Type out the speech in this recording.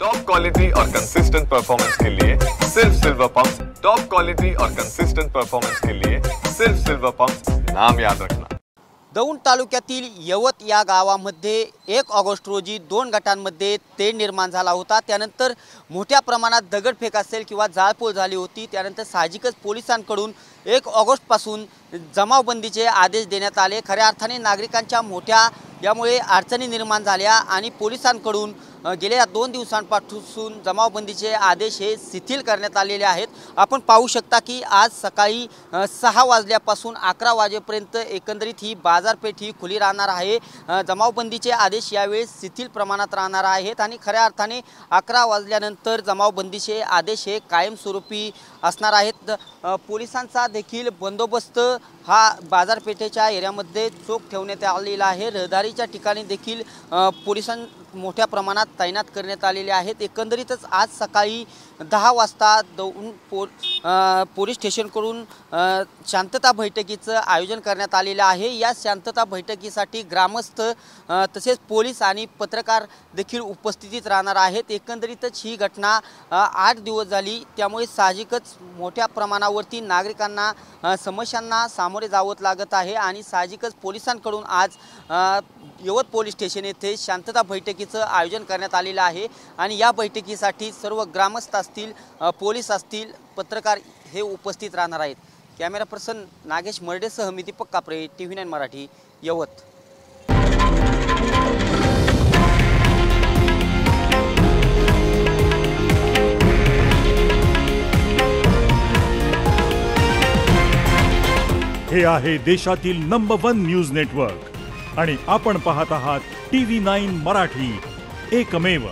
Top quality और consistent performance के लिए सिर्फ सिल्वर पंप्स। टॉप क्वालिटी और कंसिस्टेंट परफॉर्मेंस के लिए सिर्फ सिल्वर पंप्स, नाम याद रखना। दौंड तालुक्यातील यवत या गावामध्ये 1 ऑगस्ट रोजी 2 गटांमध्ये तेढ निर्माण झाला होता। त्यानंतर मोठ्या प्रमाणात दगडफेक असेल किंवा जाळपोळ झाली होती। त्यानंतर साहजिकच पोलिसांकडून 1 ऑगस्ट पासून जमावबंदीचे आदेश देण्यात आले। खऱ्या अर्थाने नागरिकांच्या मोठ्या यामुळे अडचणी निर्माण झाल्या आणि पोलिसांकडून गेल्या 2 दिवसांपासून जमावबंदीचे आदेश हे शिथिल करण्यात आलेले आहेत। आपण पाहू शकता की आज सकाळी 6 वाजल्यापासून 11 वाजेपर्यंत एकंदरीत ही बाजारपेठ ही खुली राहणार आहे। जमावबंदीचे आदेश यावेळी शिथिल प्रमाणात राहणार आहेत आणि खऱ्या अर्थाने 11 वाजल्यानंतर जमावबंदीचे आदेश हे कायमस्वरूपी असणार आहेत। पोलिसांचा देखील बंदोबस्त हा बाजारपेठेच्या एरियामध्ये चोख ठेवण्यात आलेला आहे। रहदारीच्या ठिकाणी देखील पोलिसां मोठ्या प्रमाणात तैनात करण्यात आलेले आहेत। एकंदरीतच आज सकाळी 10 वाजता दौंड पोलीस स्टेशनकडून शांतता बैठकीचं आयोजन करण्यात आलेलं आहे। या शांतता बैठकीसाठी ग्रामस्थ तसेच पोलीस आणि पत्रकार देखील उपस्थितीत राहणार आहेत। एकंदरीतच ही घटना 8 दिवस झाली, त्यामुळे साहजिकच मोठ्या प्रमाणावरती नागरिकांना समस्यांना सामोरे जावं लागत आहे आणि साहजिकच पोलिसांकडून आज यवत पोलीस स्टेशन येथे शांतता बैठकीचं आयोजन करण्यात आलेलं आहे आणि या बैठकीसाठी सर्व ग्रामस्थ असतील, पोलीस असतील, पत्रकार हे उपस्थित राहणार आहेत। कॅमेरा पर्सन नागेश मर्डेसह मी दीपक कापरे, TV9 मराठी, यवत। हे आहे देशातील नंबर 1 न्यूज नेटवर्क आणि आपण पाहत आहात TV9 मराठी, एकमेव।